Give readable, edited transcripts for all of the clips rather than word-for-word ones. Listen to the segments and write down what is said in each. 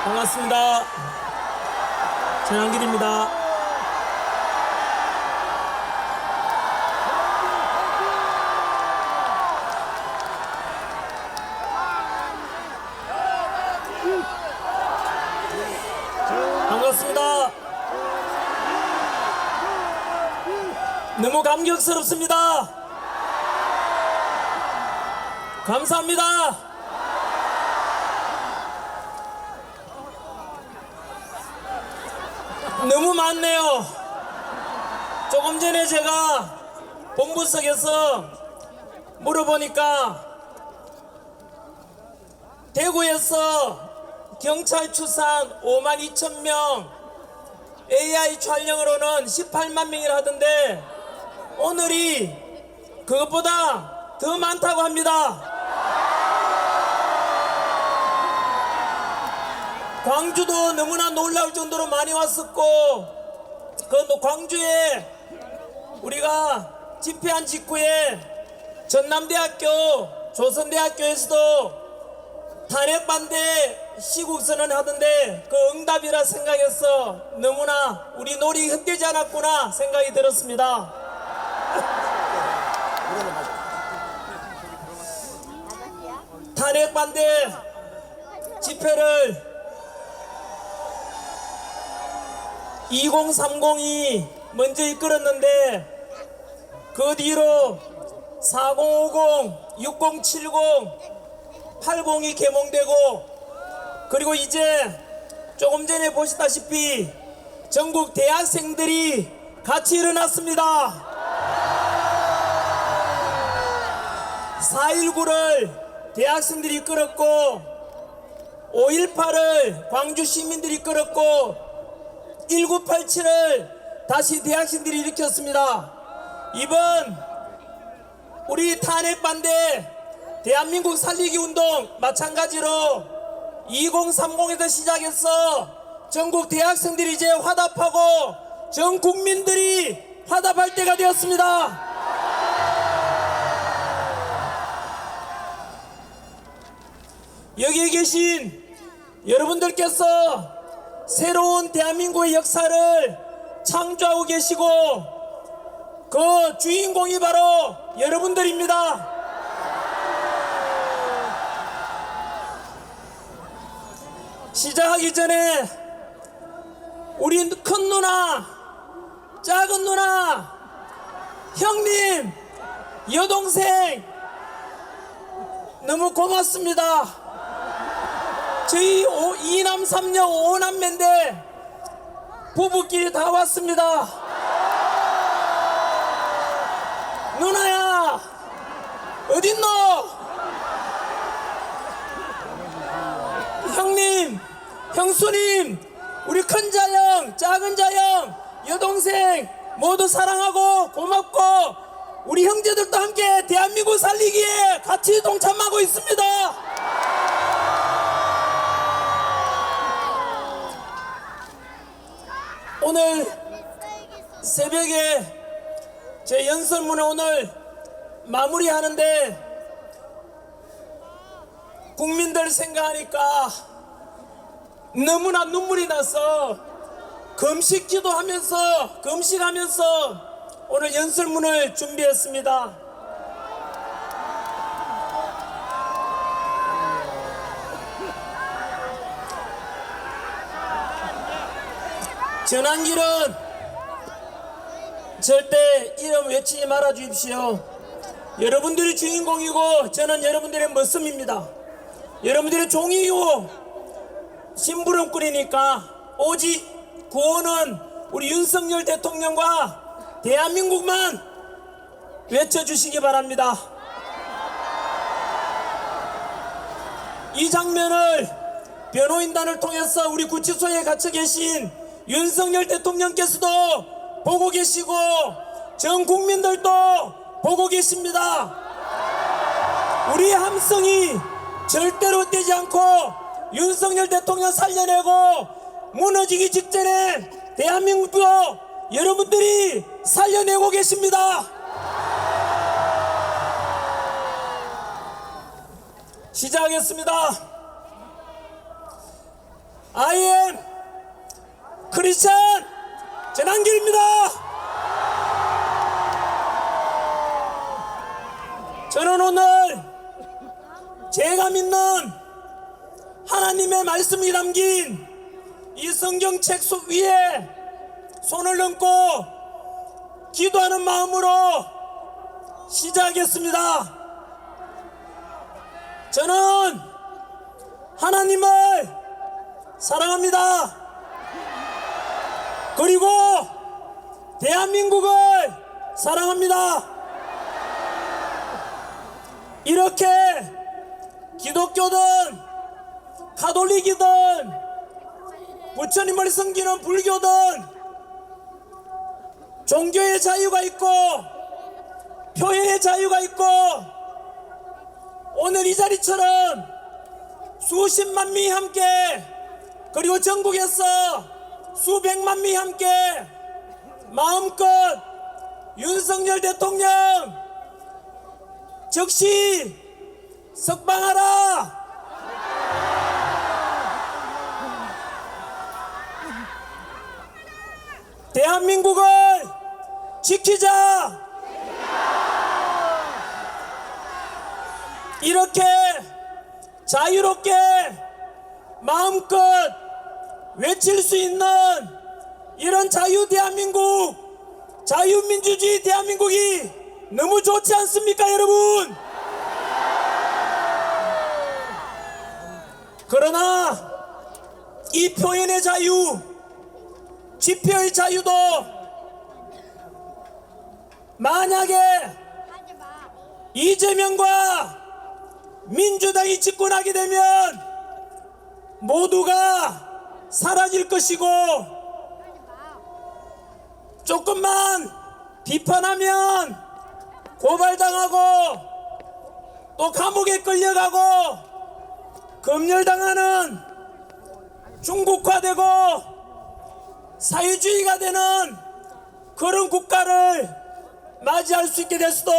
반갑습니다. 전한길입니다. 반갑습니다. 너무 감격스럽습니다. 감사합니다. 너무 많네요. 조금 전에 제가 본부석에서 물어보니까 대구에서 경찰 추산 52,000명, AI 촬영으로는 18만 명이라 하던데 오늘이 그것보다 더 많다고 합니다. 광주도 너무나 놀라울 정도로 많이 왔었고, 그 광주에 우리가 집회한 직후에 전남대학교, 조선대학교에서도 탄핵 반대 시국선언 하던데 그 응답이라 생각해서 너무나 우리 노력이 헛되지 않았구나 생각이 들었습니다. 탄핵 반대 집회를 2030이 먼저 이끌었는데 그 뒤로 4050, 6070, 80이 개몽되고, 그리고 이제 조금 전에 보시다시피 전국 대학생들이 같이 일어났습니다. 4.19를 대학생들이 이끌었고, 5.18을 광주 시민들이 이끌었고, 1987을 다시 대학생들이 일으켰습니다. 이번 우리 탄핵 반대 대한민국 살리기 운동 마찬가지로 2030에서 시작해서 전국 대학생들이 이제 화답하고 전 국민들이 화답할 때가 되었습니다. 여기에 계신 여러분들께서 새로운 대한민국의 역사를 창조하고 계시고 그 주인공이 바로 여러분들입니다. 시작하기 전에 우리 큰 누나, 작은 누나, 형님, 여동생 너무 고맙습니다. 저희 2남 3녀 5남매인데 부부끼리 다 왔습니다. 누나야 어딨노? 형님, 형수님, 우리 큰 자형, 작은 자형, 여동생 모두 사랑하고 고맙고 우리 형제들도 함께 대한민국 살리기에 같이 동참하고 있습니다. 오늘 새벽에 제 연설문을 오늘 마무리하는데 국민들 생각하니까 너무나 눈물이 나서 금식기도 하면서 금식하면서 오늘 연설문을 준비했습니다. 전한길은 절대 이름 외치지 말아 주십시오. 여러분들이 주인공이고 저는 여러분들의 머슴입니다. 여러분들의 종이고 심부름꾼이니까 오직 구호는 우리 윤석열 대통령과 대한민국만 외쳐주시기 바랍니다. 이 장면을 변호인단을 통해서 우리 구치소에 갇혀 계신 윤석열 대통령께서도 보고 계시고 전 국민들도 보고 계십니다. 우리 함성이 절대로 떼지 않고 윤석열 대통령 살려내고 무너지기 직전에 대한민국도 여러분들이 살려내고 계십니다. 시작하겠습니다. I am 크리스찬 전한길입니다. 저는 오늘 제가 믿는 하나님의 말씀이 담긴 이 성경책 위에 손을 얹고 기도하는 마음으로 시작하겠습니다. 저는 하나님을 사랑합니다. 그리고 대한민국을 사랑합니다. 이렇게 기독교든 가톨릭이든 부처님을 섬기는 불교든 종교의 자유가 있고 표현의 자유가 있고 오늘 이 자리처럼 수십만 명이 함께 그리고 전국에서 수백만 명이 함께 마음껏 윤석열 대통령 즉시 석방하라. 대한민국을 지키자. 이렇게 자유롭게 마음껏 외칠 수 있는 이런 자유 대한민국, 자유민주주의 대한민국이 너무 좋지 않습니까, 여러분? 그러나 이 표현의 자유, 집회의 자유도 만약에 이재명과 민주당이 집권하게 되면 모두가 사라질 것이고 조금만 비판하면 고발당하고 또 감옥에 끌려가고 검열당하는 중국화되고 사회주의가 되는 그런 국가를 맞이할 수 있게 될 수도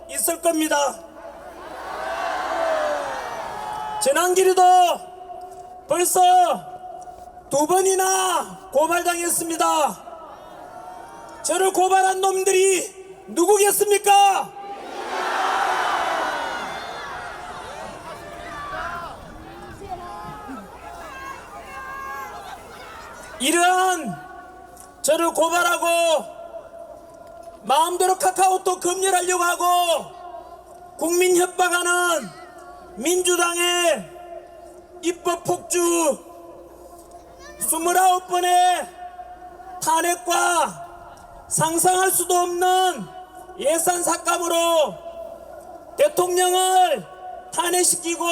있을 겁니다. 전한길이도 벌써 2번이나 고발당했습니다. 저를 고발한 놈들이 누구겠습니까? 이러한 저를 고발하고 마음대로 카카오톡 검열하려고 하고 국민 협박하는 민주당의 입법 폭주 29번의 탄핵과 상상할 수도 없는 예산 삭감으로 대통령을 탄핵시키고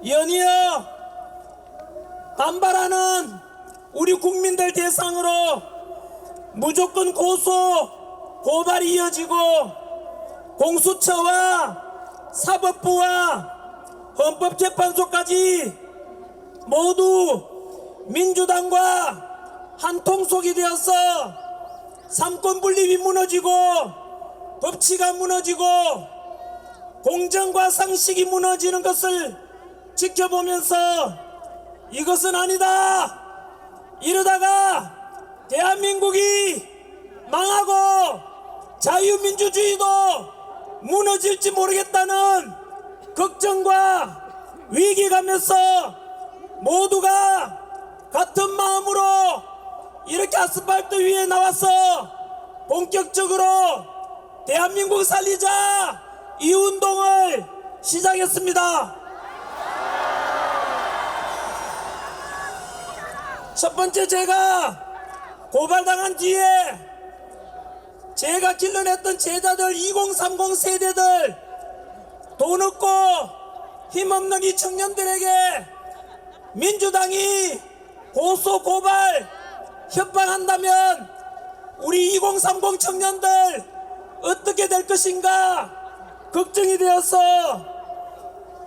연이어 반발하는 우리 국민들 대상으로 무조건 고소, 고발이 이어지고 공수처와 사법부와 헌법재판소까지 모두 민주당과 한통속이 되어서 삼권분립이 무너지고 법치가 무너지고 공정과 상식이 무너지는 것을 지켜보면서 이것은 아니다. 이러다가 대한민국이 망하고 자유민주주의도 무너질지 모르겠다는 걱정과 위기감에서 모두가 같은 마음으로 이렇게 아스팔트 위에 나와서 본격적으로 대한민국 살리자 이 운동을 시작했습니다. 첫 번째, 제가 고발당한 뒤에 제가 길러냈던 제자들 2030 세대들 돈 없고 힘없는 이 청년들에게 민주당이 고소 고발 협박한다면 우리 2030 청년들 어떻게 될 것인가 걱정이 되어서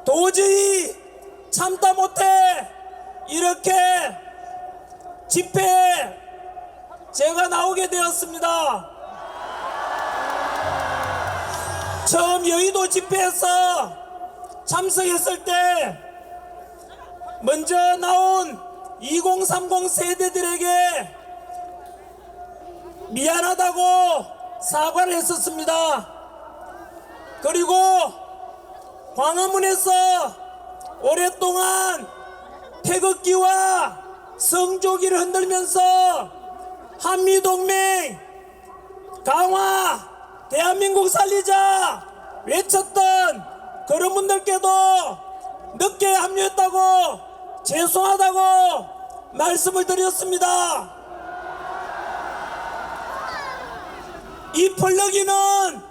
도저히 참다 못해 이렇게 집회에 제가 나오게 되었습니다. 처음 여의도 집회에서 참석했을 때 먼저 나온 2030 세대들에게 미안하다고 사과를 했었습니다. 그리고 광화문에서 오랫동안 태극기와 성조기를 흔들면서 한미동맹 강화, 대한민국 살리자 외쳤던 그런 분들께도 늦게 합류했다고 죄송하다고 말씀을 드렸습니다. 이 펄럭이는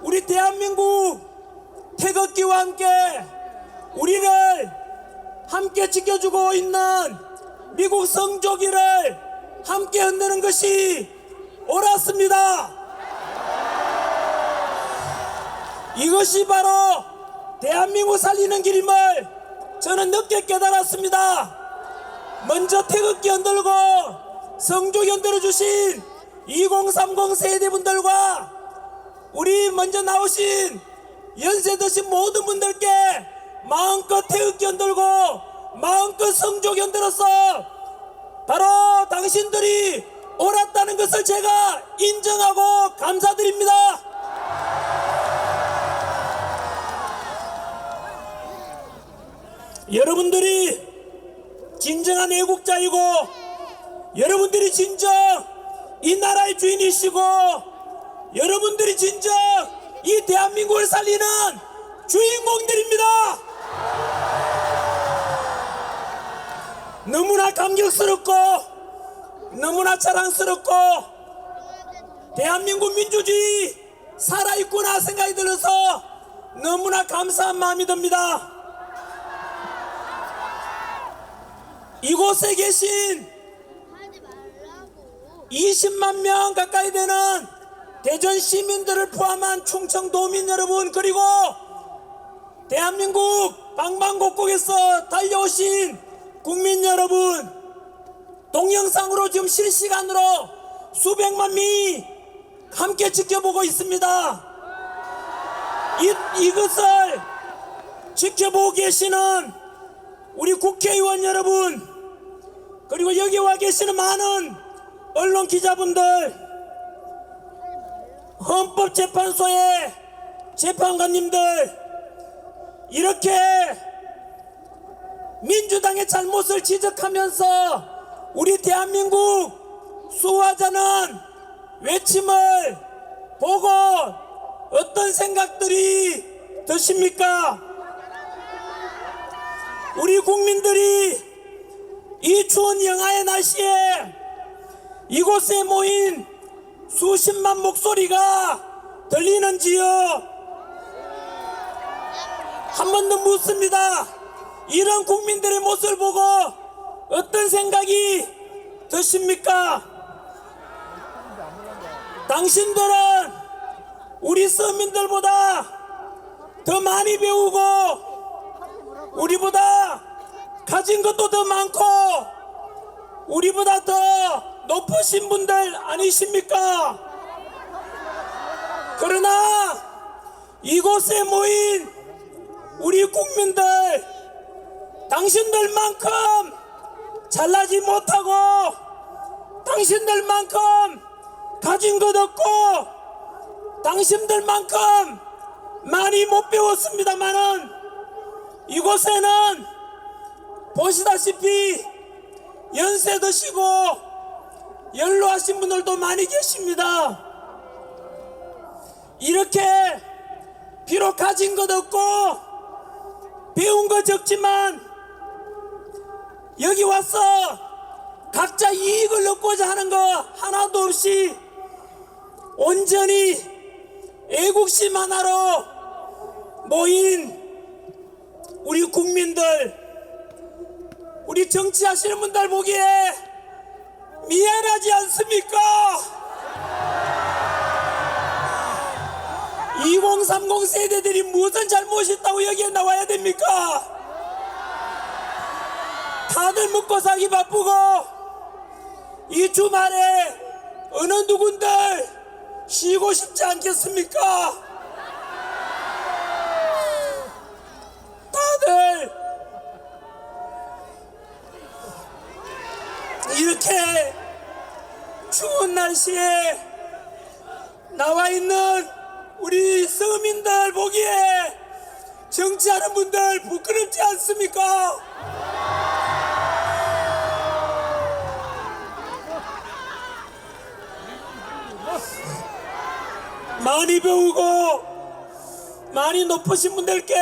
우리 대한민국 태극기와 함께 우리를 함께 지켜주고 있는 미국 성조기를 함께 흔드는 것이 옳았습니다. 이것이 바로 대한민국 살리는 길임을 저는 늦게 깨달았습니다. 먼저 태극기 흔들고 성조기 흔들어주신 2030 세대분들과 우리 먼저 나오신 연세 드신 모든 분들께 마음껏 태극기 흔들고 마음껏 성조기 흔들어서 바로 당신들이 옳았다는 것을 제가 인정하고 감사드립니다. 여러분들이 진정한 애국자이고 여러분들이 진정 이 나라의 주인이시고 여러분들이 진정 이 대한민국을 살리는 주인공들입니다. 너무나 감격스럽고 너무나 자랑스럽고 대한민국 민주주의 살아있구나 생각이 들어서 너무나 감사한 마음이 듭니다. 이곳에 계신 20만 명 가까이 되는 대전 시민들을 포함한 충청도민 여러분, 그리고 대한민국 방방곡곡에서 달려오신 국민 여러분, 동영상으로 지금 실시간으로 수백만 명이 함께 지켜보고 있습니다. 이것을 지켜보고 계시는 우리 국회의원 여러분, 그리고 여기 와 계시는 많은 언론 기자분들, 헌법재판소의 재판관님들, 이렇게 민주당의 잘못을 지적하면서 우리 대한민국 수호하자는 외침을 보고 어떤 생각들이 드십니까? 우리 국민들이 이 추운 영하의 날씨에 이곳에 모인 수십만 목소리가 들리는지요? 한 번 더 묻습니다. 이런 국민들의 모습을 보고 어떤 생각이 드십니까? 당신들은 우리 서민들보다 더 많이 배우고 우리보다 가진 것도 더 많고 우리보다 더 높으신 분들 아니십니까? 그러나 이곳에 모인 우리 국민들, 당신들만큼 잘나지 못하고 당신들만큼 가진 것 없고 당신들만큼 많이 못 배웠습니다마는 이곳에는 보시다시피 연세 드시고 연로하신 분들도 많이 계십니다. 이렇게 비록 가진 것 없고 배운 거 적지만 여기 와서 각자 이익을 얻고자 하는 거 하나도 없이 온전히 애국심 하나로 모인 우리 국민들, 우리 정치하시는 분들 보기에 미안하지 않습니까? 2030 세대들이 무슨 잘못이 있다고 여기에 나와야 됩니까? 다들 먹고 살기 바쁘고 이 주말에 어느 누군들 쉬고 싶지 않겠습니까? 다들 이렇게 추운 날씨에 나와 있는 우리 서민들 보기에 정치하는 분들 부끄럽지 않습니까? 많이 배우고 많이 높으신 분들께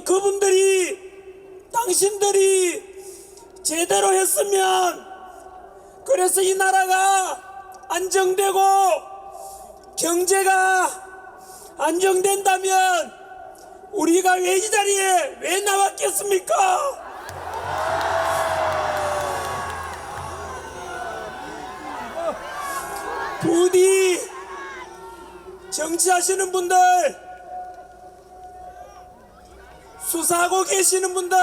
그분들이 당신들이 제대로 했으면, 그래서 이 나라가 안정되고 경제가 안정된다면 우리가 왜 이 자리에 왜 나왔겠습니까? 부디 정치하시는 분들, 수사하고 계시는 분들,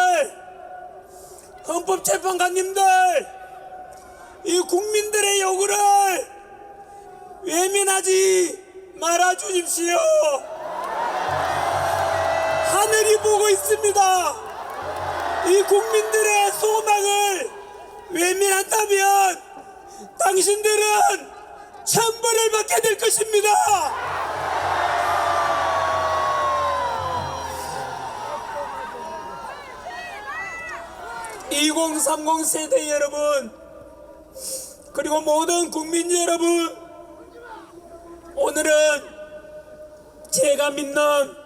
헌법재판관님들, 이 국민들의 요구를 외면하지 말아 주십시오. 하늘이 보고 있습니다. 이 국민들의 소망을 외면한다면 당신들은 천벌을 받게 될 것입니다. 2030 세대 여러분, 그리고 모든 국민 여러분, 오늘은 제가 믿는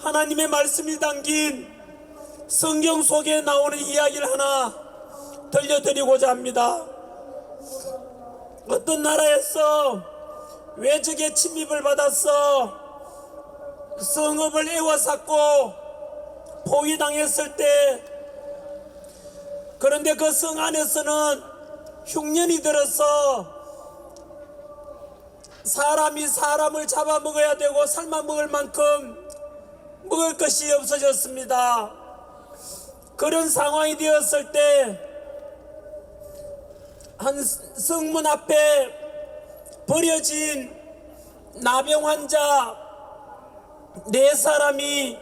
하나님의 말씀이 담긴 성경 속에 나오는 이야기를 하나 들려드리고자 합니다. 어떤 나라에서 외적의 침입을 받아서 성읍을 에워쌌고 포위당했을 때, 그런데 그 성 안에서는 흉년이 들어서 사람이 사람을 잡아먹어야 되고 삶아 먹을 만큼 먹을 것이 없어졌습니다. 그런 상황이 되었을 때 한 성문 앞에 버려진 나병 환자 4사람이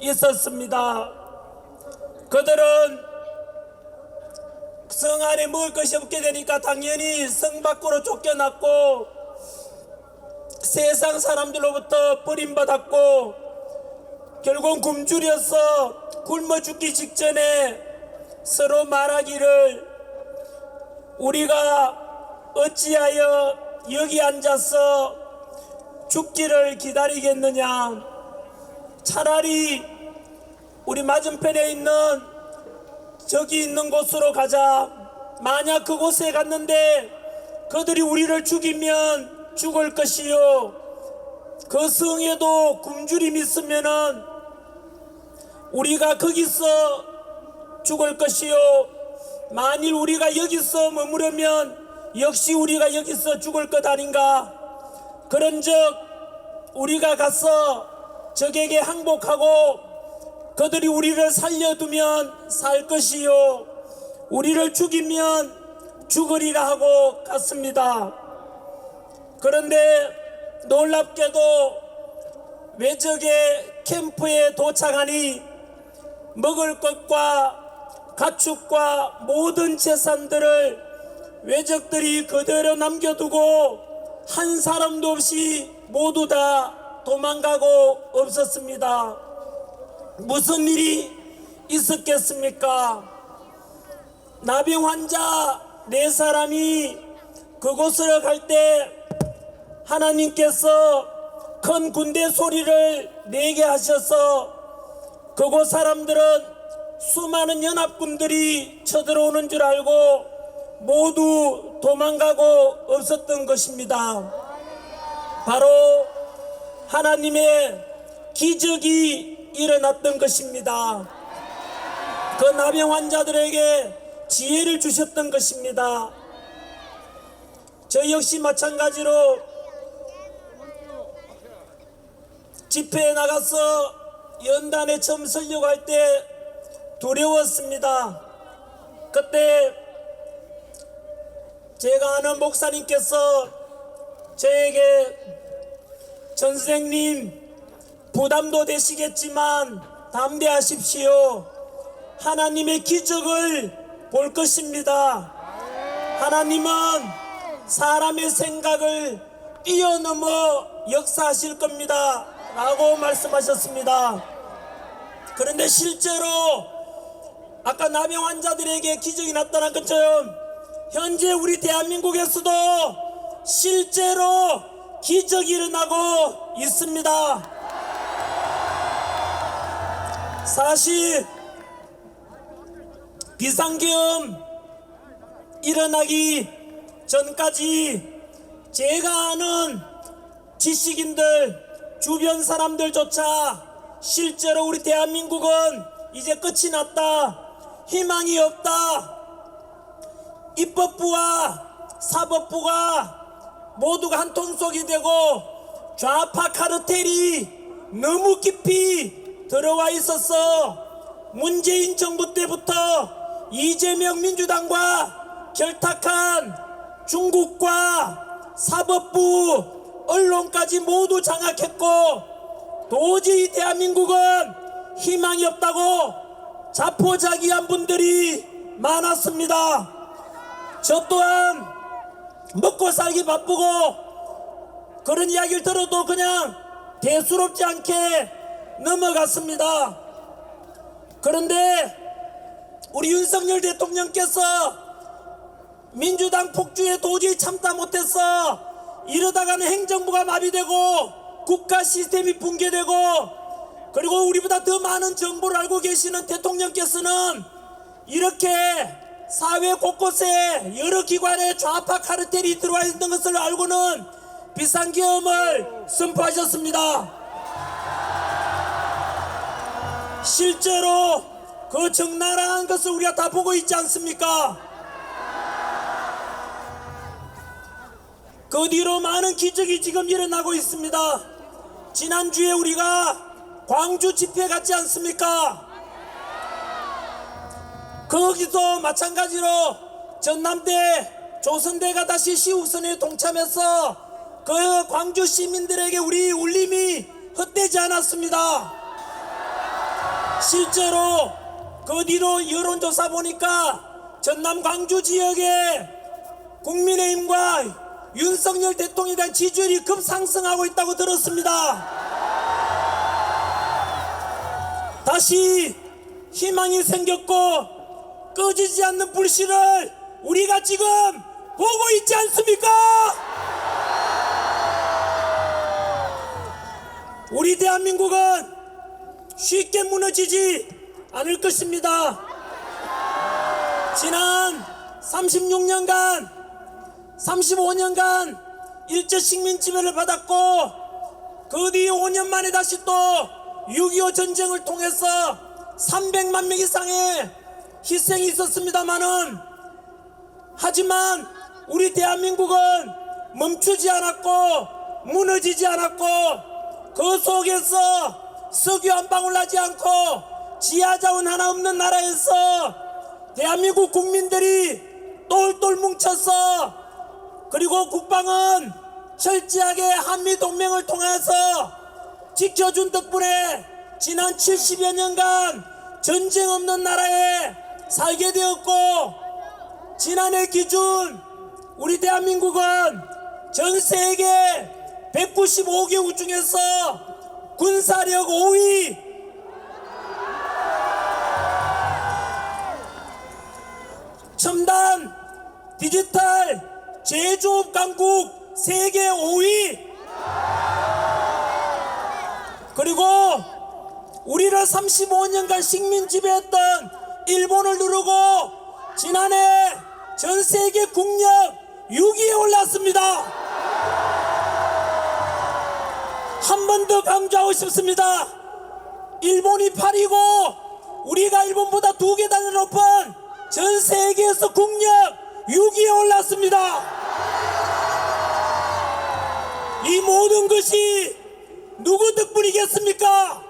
있었습니다. 그들은 성 안에 먹을 것이 없게 되니까 당연히 성 밖으로 쫓겨났고 세상 사람들로부터 버림받았고 결국 굶주려서 굶어 죽기 직전에 서로 말하기를, 우리가 어찌하여 여기 앉아서 죽기를 기다리겠느냐, 차라리 우리 맞은편에 있는 저기 있는 곳으로 가자. 만약 그곳에 갔는데 그들이 우리를 죽이면 죽을 것이요, 그 성에도 굶주림이 있으면은 우리가 거기서 죽을 것이요, 만일 우리가 여기서 머무르면 역시 우리가 여기서 죽을 것 아닌가. 그런즉 우리가 가서 적에게 항복하고 그들이 우리를 살려두면 살 것이요, 우리를 죽이면 죽으리라 하고 갔습니다. 그런데 놀랍게도 외적의 캠프에 도착하니 먹을 것과 가축과 모든 재산들을 외적들이 그대로 남겨두고 한 사람도 없이 모두 다 도망가고 없었습니다. 무슨 일이 있었겠습니까? 나병 환자 4사람이 그곳으로 갈 때 하나님께서 큰 군대 소리를 내게 하셔서 그곳 사람들은 수많은 연합군들이 쳐들어오는 줄 알고 모두 도망가고 없었던 것입니다. 바로 하나님의 기적이 일어났던 것입니다. 그 나병 환자들에게 지혜를 주셨던 것입니다. 저 역시 마찬가지로 집회에 나가서 연단에 처음 설교를 할 때 두려웠습니다. 그때 제가 아는 목사님께서 저에게, 전생님 부담도 되시겠지만 담대하십시오. 하나님의 기적을 볼 것입니다. 하나님은 사람의 생각을 뛰어넘어 역사하실 겁니다 라고 말씀하셨습니다. 그런데 실제로 아까 남의 환자들에게 기적이 나타난 것처럼 현재 우리 대한민국에서도 실제로 기적이 일어나고 있습니다. 사실 비상계엄 일어나기 전까지 제가 아는 지식인들 주변 사람들조차 실제로 우리 대한민국은 이제 끝이 났다, 희망이 없다, 입법부와 사법부가 모두가 한 통속이 되고 좌파 카르텔이 너무 깊이 들어와 있어서 문재인 정부 때부터 이재명 민주당과 결탁한 중국과 사법부, 언론까지 모두 장악했고 도저히 대한민국은 희망이 없다고 자포자기한 분들이 많았습니다. 저 또한 먹고 살기 바쁘고 그런 이야기를 들어도 그냥 대수롭지 않게 넘어갔습니다. 그런데 우리 윤석열 대통령께서 민주당 폭주에 도저히 참다 못해서 이러다가는 행정부가 마비되고 국가 시스템이 붕괴되고, 그리고 우리보다 더 많은 정보를 알고 계시는 대통령께서는 이렇게 사회 곳곳에 여러 기관에 좌파 카르텔이 들어와 있는 것을 알고는 비상계엄을 선포하셨습니다. 실제로 그 적나라한 것을 우리가 다 보고 있지 않습니까? 그 뒤로 많은 기적이 지금 일어나고 있습니다. 지난주에 우리가 광주 집회 갔지 않습니까? 거기서 마찬가지로 전남대, 조선대가 다시 시국선에 동참해서 그 광주 시민들에게 우리 울림이 헛되지 않았습니다. 실제로 그 뒤로 여론조사 보니까 전남 광주 지역에 국민의힘과 윤석열 대통령에 대한 지지율이 급상승하고 있다고 들었습니다. 다시 희망이 생겼고 꺼지지 않는 불씨를 우리가 지금 보고 있지 않습니까? 우리 대한민국은 쉽게 무너지지 않을 것입니다. 지난 36년간 35년간 일제 식민지배를 받았고 그 뒤 5년 만에 다시 또 6.25 전쟁을 통해서 300만 명 이상의 희생이 있었습니다마는, 하지만 우리 대한민국은 멈추지 않았고 무너지지 않았고 그 속에서 석유 한 방울 나지 않고 지하자원 하나 없는 나라에서 대한민국 국민들이 똘똘 뭉쳐서, 그리고 국방은 철저하게 한미동맹을 통해서 지켜준 덕분에 지난 70여 년간 전쟁 없는 나라에 살게 되었고, 지난해 기준 우리 대한민국은 전 세계 195개국 중에서 군사력 5위, 첨단 디지털 제조업 강국 세계 5위, 그리고 우리를 35년간 식민 지배했던 일본을 누르고 지난해 전 세계 국력 6위에 올랐습니다. 한 번 더 강조하고 싶습니다. 일본이 8위고 우리가 일본보다 2계단을 높은 전 세계에서 국력 6위에 올랐습니다. 이 모든 것이 누구 덕분이겠습니까?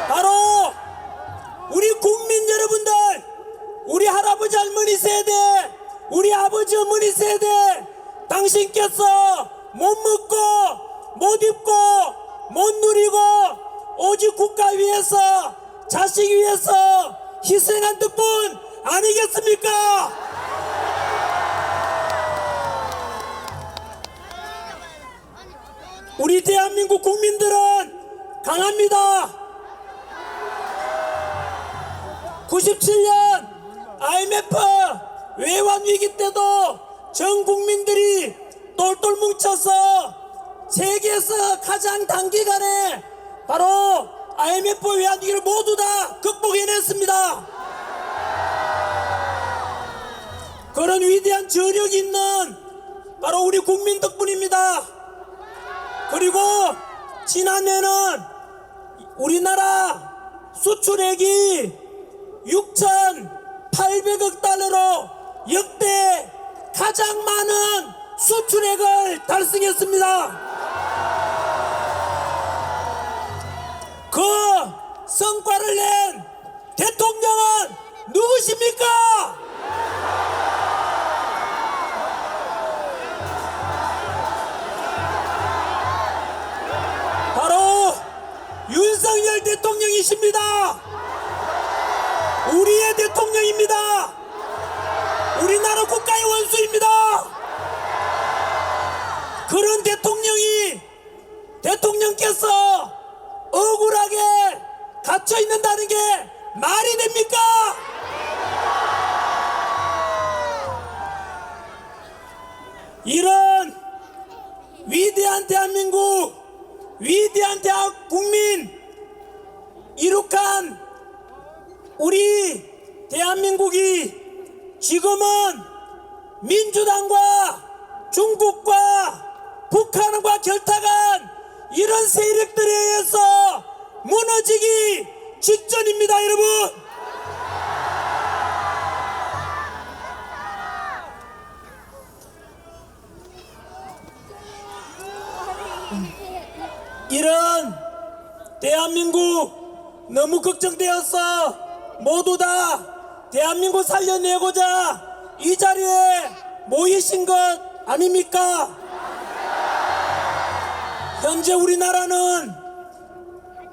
바로 우리 국민 여러분들, 우리 할아버지 할머니 세대, 우리 아버지 어머니 세대, 당신께서 못 먹고 못 입고 못 누리고 오직 국가 위해서 자식 위해서 희생한 덕분 아니겠습니까? 우리 대한민국 국민들은 강합니다. 97년 IMF 외환 위기 때도 전 국민들이 똘똘 뭉쳐서 세계에서 가장 단기간에 바로 IMF 외환 위기를 모두 다 극복해냈습니다. 그런 위대한 저력이 있는 바로 우리 국민 덕분입니다. 그리고 지난해는 우리나라 수출액이 6,800억 달러로 역대 가장 많은 수출액을 달성했습니다. 그 성과를 낸 대통령은 누구십니까? 바로 윤석열 대통령이십니다. 우리의 대통령입니다. 우리나라 국가의 원수입니다. 그런 대통령께서 억울하게 갇혀 있는다는 게 말이 됩니까? 이런 위대한 대한민국, 위대한 국민 이룩한 우리 대한민국이 지금은 민주당과 중국과 북한과 결탁한 이런 세력들에 의해서 무너지기 직전입니다, 여러분. 이런 대한민국 너무 걱정되어서 모두 다 대한민국 살려내고자 이 자리에 모이신 것 아닙니까? 현재 우리나라는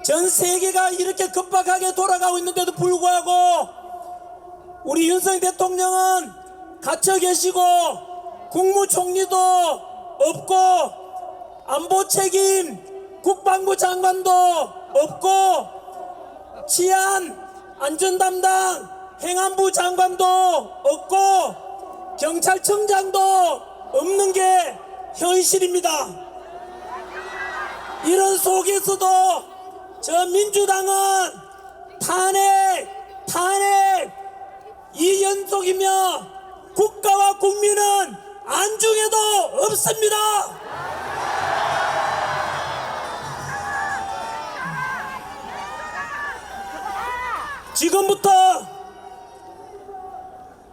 전 세계가 이렇게 급박하게 돌아가고 있는데도 불구하고 우리 윤석열 대통령은 갇혀 계시고 국무총리도 없고 안보 책임 국방부 장관도 없고 치안 안전 담당 행안부 장관도 없고 경찰청장도 없는 게 현실입니다. 이런 속에서도 저 민주당은 탄핵 이 연속이며 국가와 국민은 안중에도 없습니다. 지금부터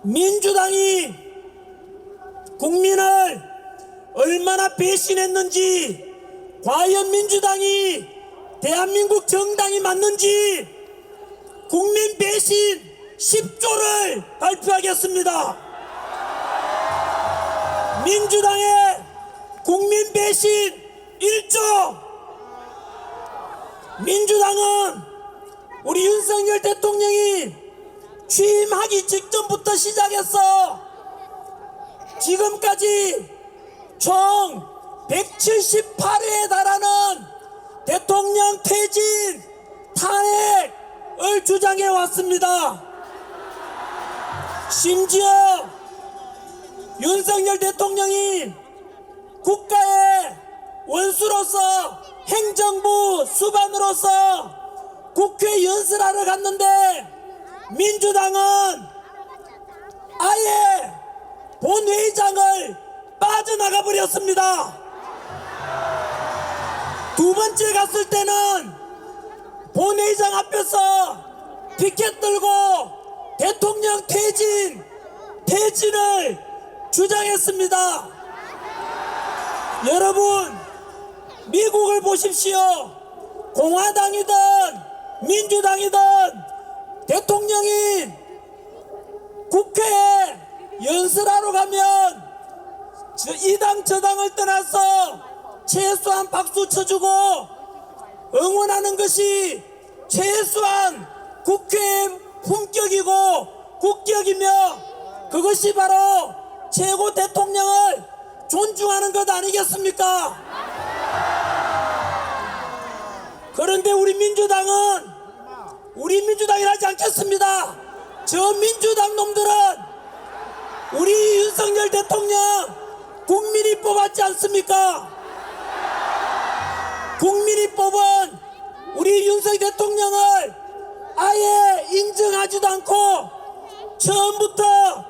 민주당이 국민을 얼마나 배신했는지, 과연 민주당이 대한민국 정당이 맞는지 국민 배신 10조를 발표하겠습니다. 민주당의 국민 배신 1조. 민주당은 우리 윤석열 대통령이 취임하기 직전부터 시작해서 지금까지 총 178회에 달하는 대통령 퇴진 탄핵을 주장해 왔습니다. 심지어 윤석열 대통령이 국가의 원수로서 행정부 수반으로서 국회 연설하러 갔는데 민주당은 아예 본회의장을 빠져나가 버렸습니다. 두 번째 갔을 때는 본회의장 앞에서 피켓 들고 대통령 퇴진을 주장했습니다. 여러분, 미국을 보십시오. 공화당이든 민주당이든 대통령이 국회에 연설하러 가면 이 당 저 당을 떠나서 최소한 박수 쳐주고 응원하는 것이 최소한 국회의 품격이고 국격이며 그것이 바로 최고 대통령을 존중하는 것 아니겠습니까? 그런데 우리 민주당이라지 않겠습니다. 저 민주당 놈들은 우리 윤석열 대통령 국민이 뽑았지 않습니까? 국민이 뽑은 우리 윤석열 대통령을 아예 인정하지도 않고 처음부터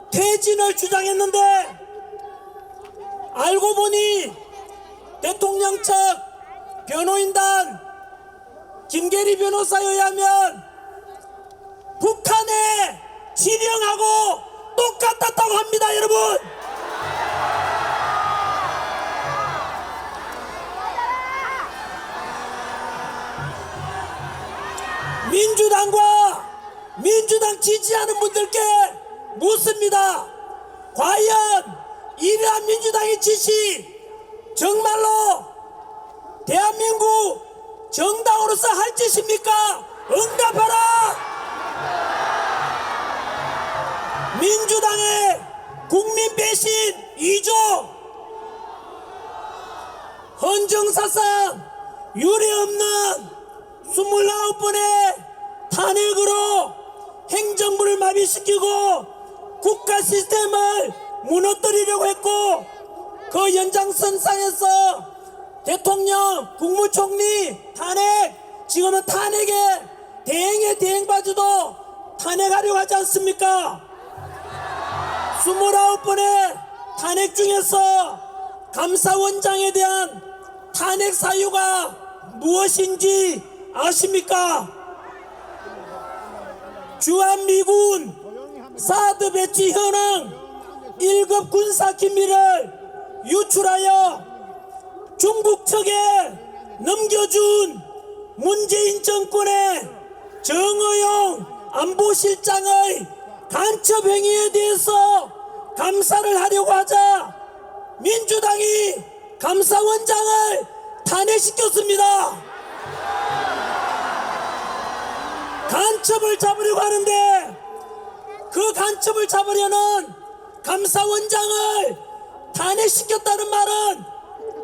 퇴진을 주장했는데, 알고 보니 대통령 측 변호인단 김계리 변호사에 의하면 북한의 지령하고 똑같았다고 합니다. 여러분, 민주당 지지하는 분들께 묻습니다. 과연 이러한 민주당의 지시 정말로 대한민국 정당으로서 할 짓입니까? 응답하라! 민주당의 국민 배신 2조, 헌정사상 유례없는 29번의 탄핵으로 행정부를 마비시키고 국가 시스템을 무너뜨리려고 했고, 그 연장선상에서 대통령, 국무총리 탄핵, 지금은 탄핵의 대행의 대행바지도 탄핵하려고 하지 않습니까? 29번의 탄핵 중에서 감사원장에 대한 탄핵 사유가 무엇인지 아십니까? 주한미군 사드 배치 현황 1급 군사 기밀을 유출하여 중국 측에 넘겨준 문재인 정권의 정의용 안보실장의 간첩 행위에 대해서 감사를 하려고 하자 민주당이 감사원장을 탄핵시켰습니다. 간첩을 잡으려고 하는데, 그 간첩을 잡으려는 감사원장을 탄핵시켰다는 말은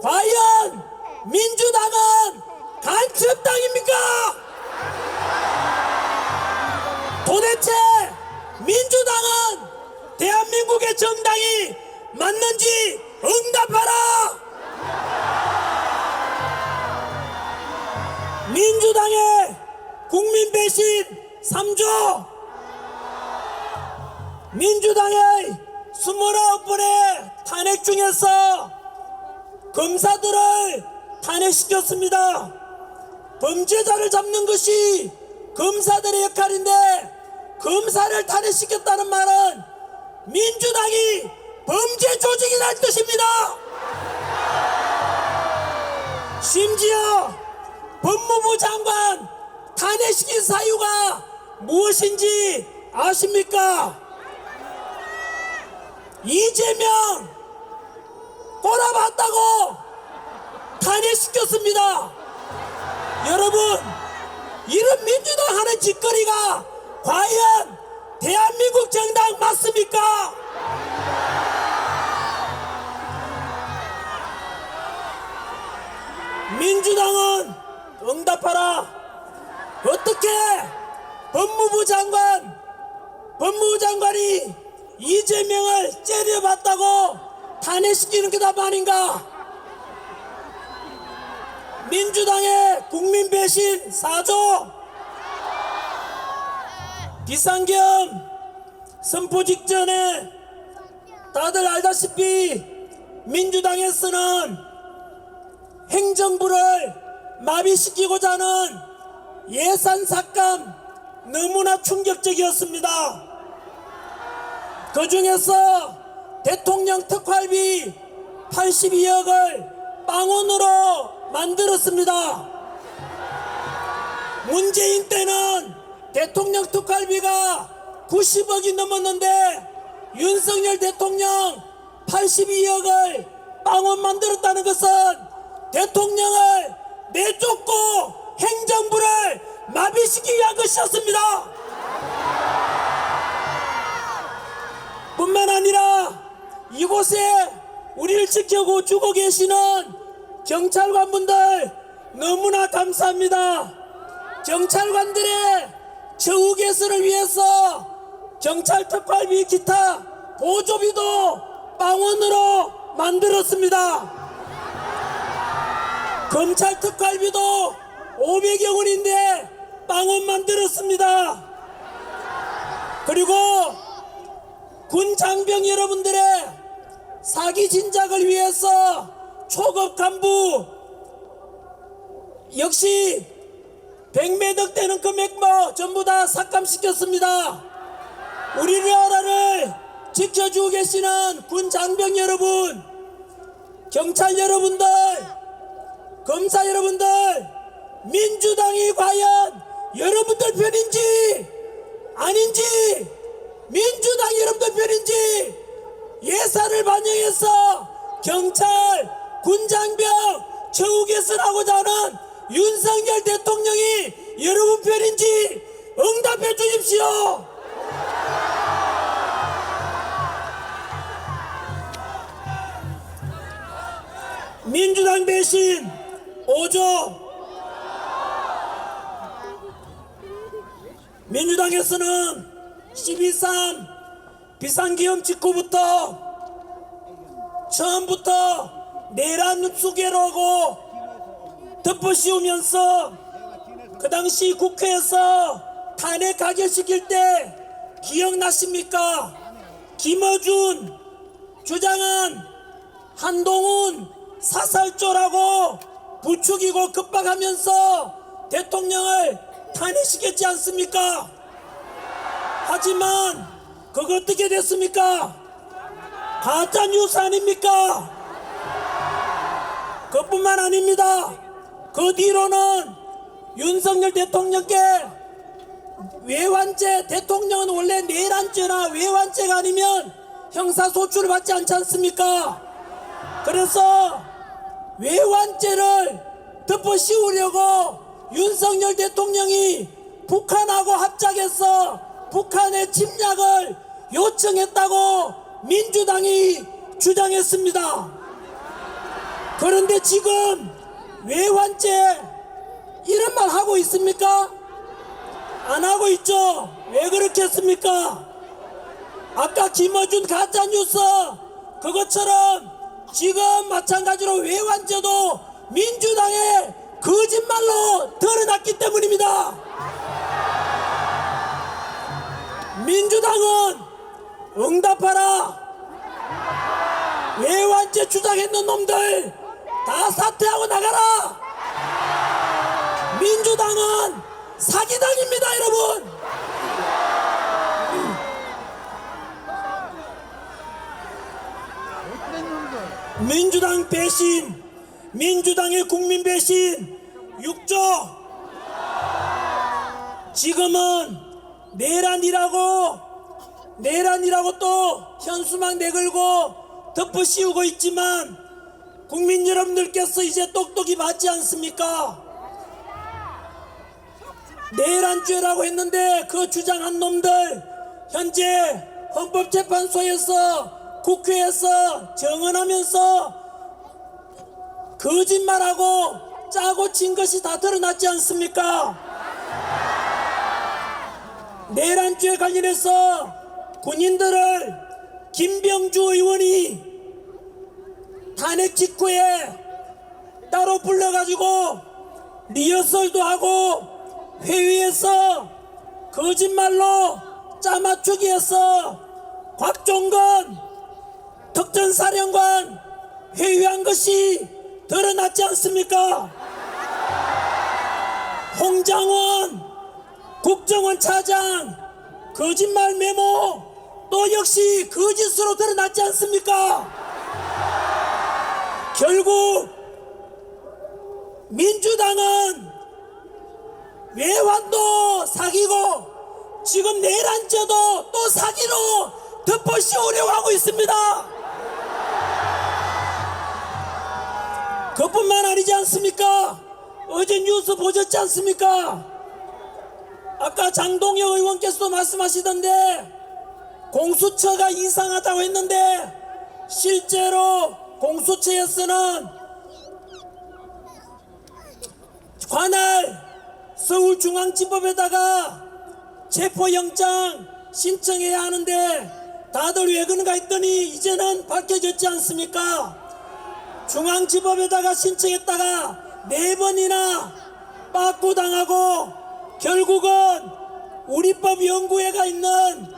과연 민주당은 간첩당입니까? 도대체 민주당은 대한민국의 정당이 맞는지 응답하라! 민주당의 국민 배신 3조, 민주당의 29번의 탄핵 중에서 검사들을 탄핵시켰습니다. 범죄자를 잡는 것이 검사들의 역할인데, 검사를 탄핵시켰다는 말은 민주당이 범죄 조직이라는 뜻입니다. 심지어 법무부 장관 탄핵시킨 사유가 무엇인지 아십니까? 이재명 꼬라봤다고 탄핵시켰습니다. 여러분, 이런 민주당 하는 짓거리가 과연 대한민국 정당 맞습니까? 민주당은 응답하라! 어떻게 법무부 장관이 이재명을 째려봤다고 탄핵시키는 게 답 아닌가? 민주당의 국민 배신 4조, 비상계엄 선포 직전에 다들 알다시피 민주당에서는 행정부를 마비시키고자 하는 예산 삭감 너무나 충격적이었습니다. 그 중에서 대통령 특활비 82억을 빵원으로 만들었습니다. 문재인 때는 대통령 특활비가 90억이 넘었는데 윤석열 대통령 82억을 빵원 만들었다는 것은 대통령을 내쫓고 행정부를 마비시키기 위한 것이었습니다. 뿐만 아니라 이곳에 우리를 지켜주고 계시는 경찰관분들 너무나 감사합니다. 경찰관들의 처우 개선을 위해서 경찰 특활비 기타 보조비도 빵원으로 만들었습니다. 검찰 특활비도 500여 원인데 빵원 만들었습니다. 그리고 군 장병 여러분들의 사기 진작을 위해서 초급 간부 역시 100매덕 되는 금액 전부 다 삭감시켰습니다. 우리 나라를 지켜주고 계시는 군 장병 여러분, 경찰 여러분들, 검사 여러분들, 민주당이 과연 여러분들 편인지 아닌지, 민주당 여러분들 편인지 예산을 반영해서 경찰, 군장병 처우 개선하고자 하는 윤석열 대통령이 여러분 편인지 응답해 주십시오. 민주당 배신 5조. 민주당에서는 12.3 비상기업 직후부터 처음부터 내란 흡수계로 하고 덮어씌우면서 그 당시 국회에서 탄핵 가결시킬 때 기억나십니까? 김어준 주장한 한동훈 사살조라고 부추기고 급박하면서 대통령을 탄핵시켰지 않습니까? 하지만 그거 어떻게 됐습니까? 가짜뉴스 아닙니까? 그뿐만 아닙니다. 그 뒤로는 윤석열 대통령께 외환죄, 대통령은 원래 내란죄나 외환죄가 아니면 형사소출을 받지 않지 않습니까? 그래서 외환죄를 덮어씌우려고 윤석열 대통령이 북한하고 합작해서 북한의 침략을 요청했다고 민주당이 주장했습니다. 그런데 지금 외환죄 이런 말 하고 있습니까? 안 하고 있죠? 왜 그렇게 했습니까? 아까 김어준 가짜뉴스 그것처럼 지금 마찬가지로 외환죄도 민주당의 거짓말로 드러났기 때문입니다. 민주당은 응답하라. 외환죄 주장했는 놈들 다 사퇴하고 나가라. 민주당은 사기당입니다, 여러분. 민주당 배신, 민주당의 국민 배신 6조. 지금은 내란이라고 또 현수막 내걸고 덮어씌우고 있지만 국민 여러분들께서 이제 똑똑히 봤지 않습니까? 내란죄라고 했는데 그 주장한 놈들 현재 헌법재판소에서 국회에서 정언하면서 거짓말하고 짜고 친 것이 다 드러났지 않습니까? 내란죄 관련해서 군인들을 김병주 의원이 탄핵 직후에 따로 불러가지고 리허설도 하고 회의에서 거짓말로 짜맞추기해서 곽종건 특전사령관 회유한 것이 드러났지 않습니까? 홍장원 국정원 차장 거짓말 메모 또 역시 거짓으로 드러났지 않습니까? 결국 민주당은 외환도 사기고 지금 내란죄도 또 사기로 덮어씌우려고 하고 있습니다. 그뿐만 아니지 않습니까? 어제 뉴스 보셨지 않습니까? 아까 장동혁 의원께서도 말씀하시던데 공수처가 이상하다고 했는데 실제로 공수처에서는 관할 서울중앙지법에다가 체포영장 신청해야 하는데 다들 왜 그런가 했더니 이제는 밝혀졌지 않습니까? 중앙지법에다가 신청했다가 4번이나 빠꾸당하고 결국은 우리법연구회가 있는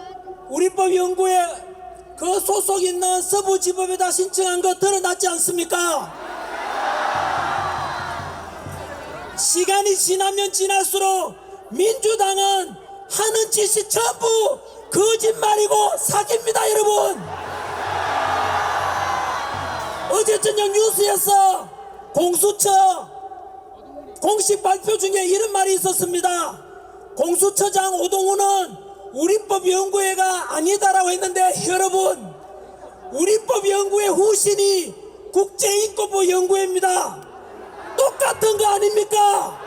우리법연구회 그 소속 있는 서부지법에다 신청한 거 드러났지 않습니까? 시간이 지나면 지날수록 민주당은 하는 짓이 전부 거짓말이고 사기입니다, 여러분. 어제 저녁 뉴스에서 공수처 공식 발표 중에 이런 말이 있었습니다. 공수처장 오동훈은 우리법연구회가 아니다라고 했는데 여러분, 우리법연구회 후신이 국제인권부 연구회입니다. 똑같은 거 아닙니까?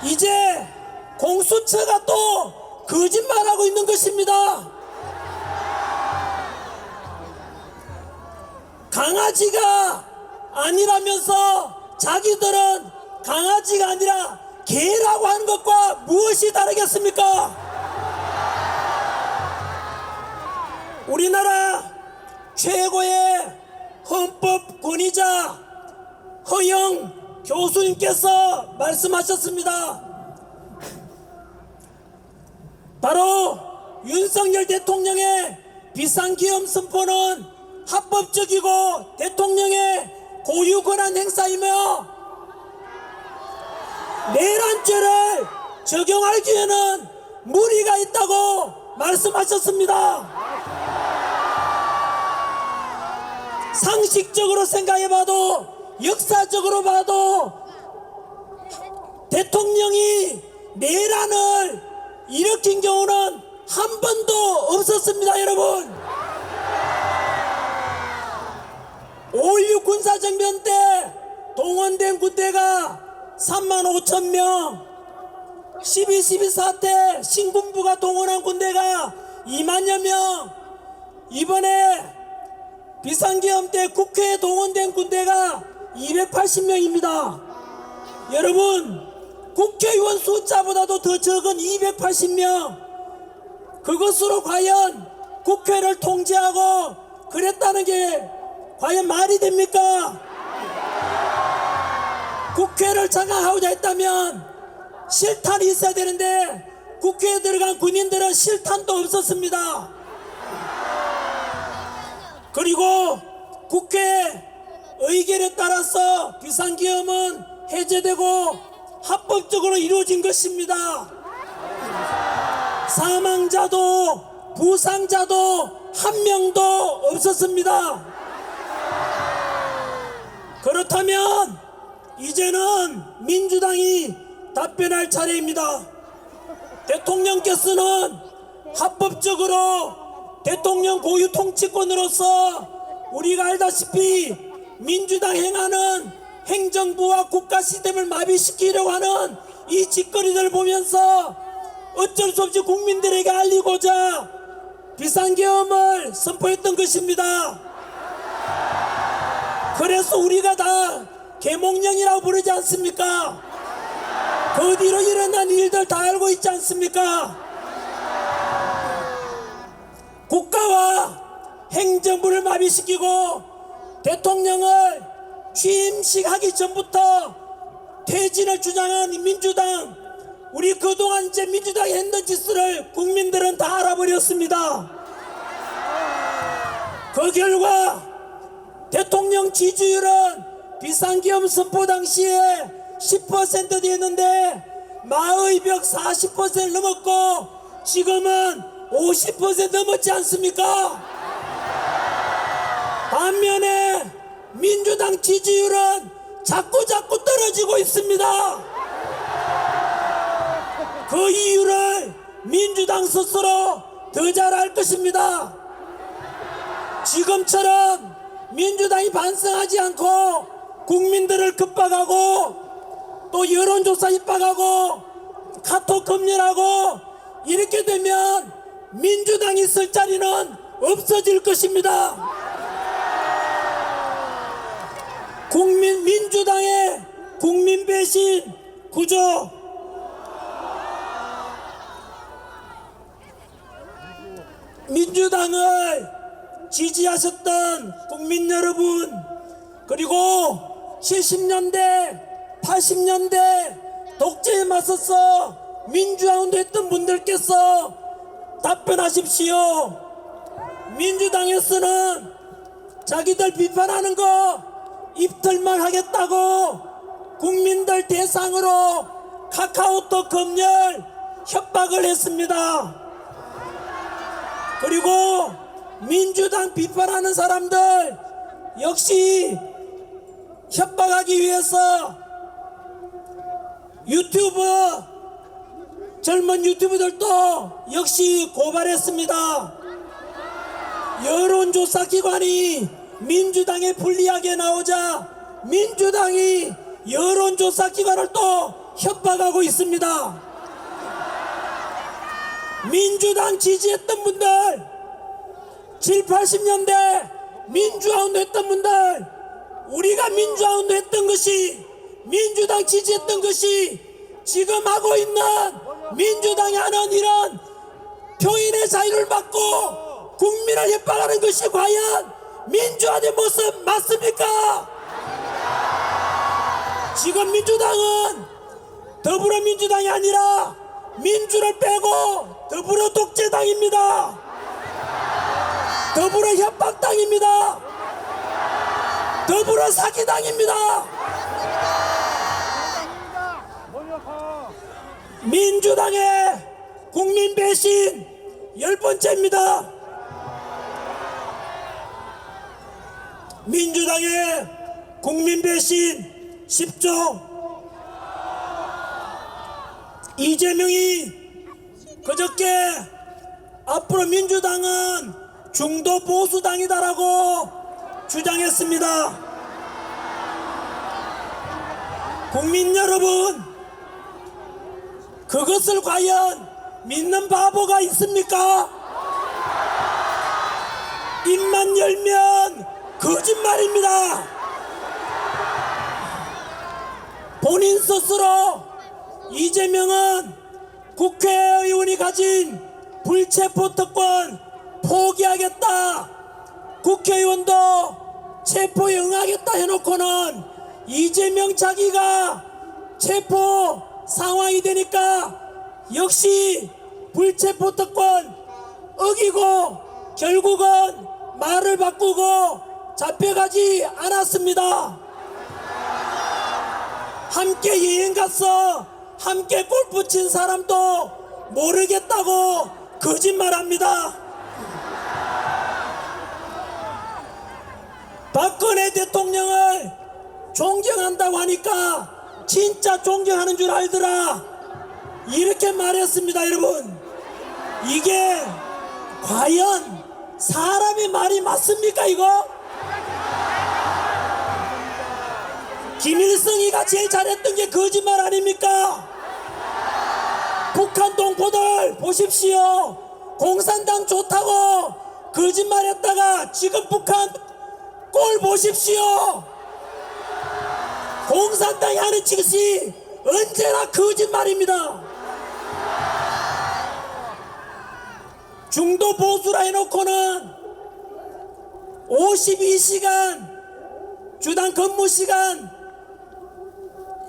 이제 공수처가 또 거짓말하고 있는 것입니다. 강아지가 아니라면서 자기들은 강아지가 아니라 개라고 하는 것과 무엇이 다르겠습니까? 우리나라 최고의 헌법 권위자 허영 교수님께서 말씀하셨습니다. 바로 윤석열 대통령의 비상기업 선포는 합법적이고 대통령의 고유권한 행사이며 내란죄를 적용할 기에는 무리가 있다고 말씀하셨습니다. 상식적으로 생각해봐도 역사적으로 봐도 대통령이 내란을 일으킨 경우는 한 번도 없었습니다, 여러분. 5.16 군사정변 때 동원된 군대가 35,000명, 12.12 사태 신군부가 동원한 군대가 2만여 명, 이번에 비상계엄 때 국회에 동원된 군대가 280명입니다. 여러분, 국회의원 숫자보다도 더 적은 280명, 그것으로 과연 국회를 통제하고 그랬다는 게 과연 말이 됩니까? 국회를 장악하고자 했다면 실탄이 있어야 되는데 국회에 들어간 군인들은 실탄도 없었습니다. 그리고 국회 의결에 따라서 비상계엄은 해제되고 합법적으로 이루어진 것입니다. 사망자도 부상자도 한 명도 없었습니다. 그렇다면 이제는 민주당이 답변할 차례입니다. 대통령께서는 합법적으로 대통령 고유 통치권으로서 우리가 알다시피 민주당 행하는 행정부와 국가 시스템을 마비시키려고 하는 이 짓거리들을 보면서 어쩔 수 없이 국민들에게 알리고자 비상계엄을 선포했던 것입니다. 그래서 우리가 다 계몽령이라고 부르지 않습니까? 그 뒤로 일어난 일들 다 알고 있지 않습니까? 국가와 행정부를 마비시키고 대통령을 취임식하기 전부터 퇴진을 주장한 민주당, 우리 그동안 이제 민주당이 했던 짓을 국민들은 다 알아버렸습니다. 그 결과 대통령 지지율은 비상계엄 선포 당시에 10% 되었는데 마의 벽 40%를 넘었고 지금은 50% 넘었지 않습니까? 반면에 민주당 지지율은 자꾸 떨어지고 있습니다. 그 이유를 민주당 스스로 더 잘 알 것입니다. 지금처럼 민주당이 반성하지 않고 국민들을 급박하고 또 여론조사 입박하고 카톡 검열하고 이렇게 되면 민주당이 쓸 자리는 없어질 것입니다. 민주당의 국민 배신 구조, 민주당을 지지하셨던 국민 여러분, 그리고 70년대 80년대 독재에 맞서서 민주화운동 했던 분들께서 답변하십시오. 민주당에서는 자기들 비판하는 거 입틀만 하겠다고 국민들 대상으로 카카오톡 검열 협박을 했습니다. 그리고 민주당 비판하는 사람들 역시 협박하기 위해서 젊은 유튜브들도 역시 고발했습니다. 여론조사 기관이 민주당에 불리하게 나오자 민주당이 여론조사 기관을 또 협박하고 있습니다. 민주당 지지했던 분들, 7, 80년대 민주화운동 했던 분들, 우리가 민주화운동 했던 것이, 민주당 지지했던 것이 지금 하고 있는 민주당이 하는 이런 표현의 자유를 막고 국민을 협박하는 것이 과연 민주화된 모습 맞습니까? 지금 민주당은 더불어민주당이 아니라 민주를 빼고 더불어 독재당입니다. 더불어 협박당입니다. 더불어 사기당입니다. 민주당의 국민 배신 10번째입니다. 민주당의 국민 배신 10조. 이재명이 그저께 앞으로 민주당은 중도 보수당이다라고 주장했습니다. 국민 여러분, 그것을 과연 믿는 바보가 있습니까? 입만 열면 거짓말입니다. 본인 스스로 이재명은 국회의원이 가진 불체포특권 포기하겠다, 국회의원도 체포에 응하겠다 해놓고는 이재명 자기가 체포 상황이 되니까 역시 불체포특권 어기고 결국은 말을 바꾸고 잡혀가지 않았습니다. 함께 여행 가서 함께 골프 친 사람도 모르겠다고 거짓말합니다. 박근혜 대통령을 존경한다고 하니까 진짜 존경하는 줄 알더라, 이렇게 말했습니다. 여러분, 이게 과연 사람의 말이 맞습니까? 이거 김일성이가 제일 잘했던 게 거짓말 아닙니까? 북한 동포들 보십시오. 공산당 좋다고 거짓말했다가 지금 북한 꼴 보십시오. 공산당이 하는 짓이 언제나 거짓말입니다. 중도 보수라 해놓고는 52시간 주당 근무 시간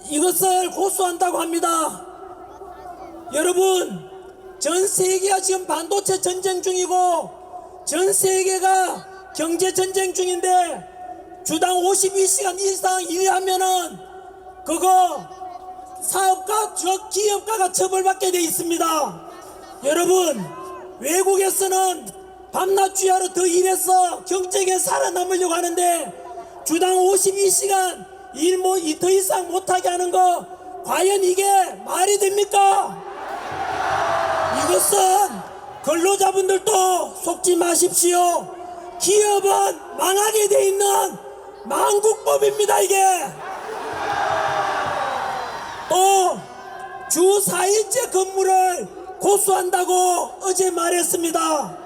이것을 고수한다고 합니다. 여러분, 전 세계가 지금 반도체 전쟁 중이고 전 세계가 경제 전쟁 중인데 주당 52시간 이상 일하면은 그거 사업가, 기업가가 처벌받게 돼 있습니다. 여러분, 외국에서는 밤낮 주야로 더 일해서 경쟁에 살아남으려고 하는데 주당 52시간 일 더 이상 못하게 하는 거 과연 이게 말이 됩니까? 이것은 근로자분들도 속지 마십시오. 기업은 망하게 돼 있는 망국법입니다. 이게 또 주 4일째 근무를 고수한다고 어제 말했습니다.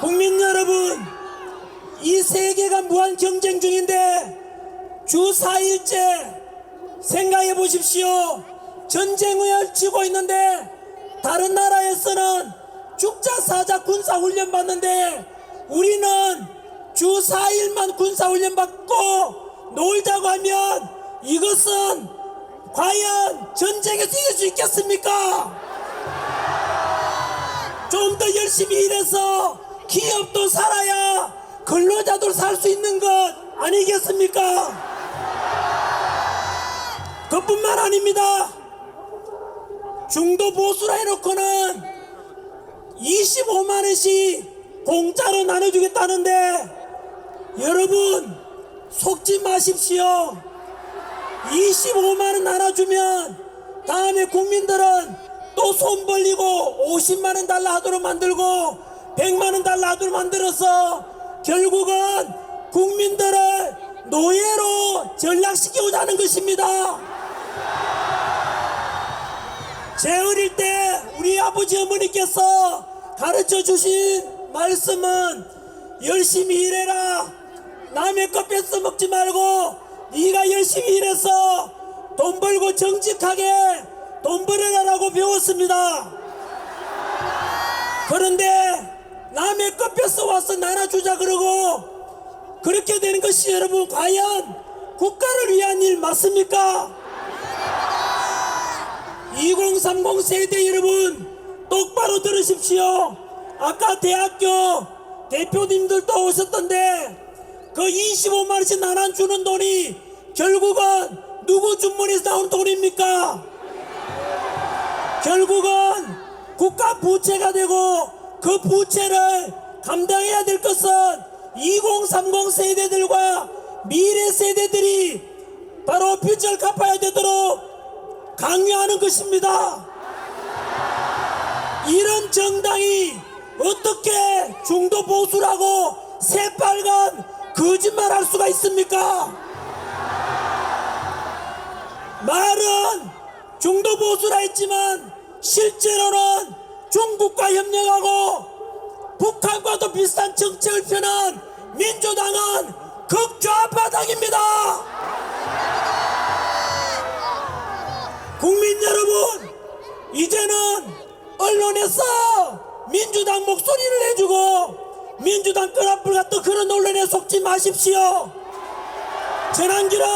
국민 여러분, 이 세계가 무한 경쟁 중인데 주 4일째 생각해 보십시오. 전쟁을 치고 있는데 다른 나라에서는 죽자 사자 군사훈련 받는데 우리는 주 4일만 군사훈련 받고 놀자고 하면 이것은 과연 전쟁에서 이길 수 있겠습니까? 좀 더 열심히 일해서 기업도 살아야 근로자도 살 수 있는 것 아니겠습니까? 그뿐만 아닙니다. 중도 보수라 해놓고는 25만원씩 공짜로 나눠주겠다는데 여러분 속지 마십시오. 25만원 나눠주면 다음에 국민들은 또 손 벌리고 50만원 달라 하도록 만들고 100만원 달라 하도록 만들어서 결국은 국민들을 노예로 전락시키고자 하는 것입니다. 제 어릴 때 우리 아버지 어머니께서 가르쳐 주신 말씀은 열심히 일해라, 남의 것 뺏어 먹지 말고 네가 열심히 일해서 돈 벌고 정직하게 돈 벌어라라고 배웠습니다. 그런데 남의 것 뺏어 와서 나눠주자 그러고 그렇게 되는 것이 여러분 과연 국가를 위한 일 맞습니까? 2030 세대 여러분 똑바로 들으십시오. 아까 대학교 대표님들도 오셨던데 그 25만원씩 나눠주는 돈이 결국은 누구 주머니에서 나오는 돈입니까? 결국은 국가 부채가 되고 그 부채를 감당해야 될 것은 2030 세대들과 미래 세대들이 바로 빚을 갚아야 되도록 강요하는 것입니다. 이런 정당이 어떻게 중도 보수라고 새빨간 거짓말 할 수가 있습니까? 말은 중도 보수라 했지만 실제로는 중국과 협력하고 북한과도 비슷한 정책을 펴는 민주당은 극좌파당입니다. 국민 여러분, 이제는 언론에서 민주당 목소리를 내주고 민주당 끄라불 같은 그런 언론에 속지 마십시오. 전한길은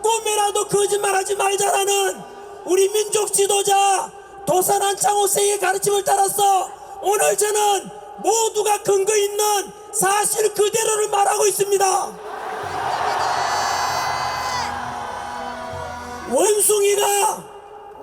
꿈이라도 거짓말하지 말자라는 우리 민족 지도자 도산 안창호세의 가르침을 따라서 오늘 저는 모두가 근거 있는 사실 그대로를 말하고 있습니다. 원숭이가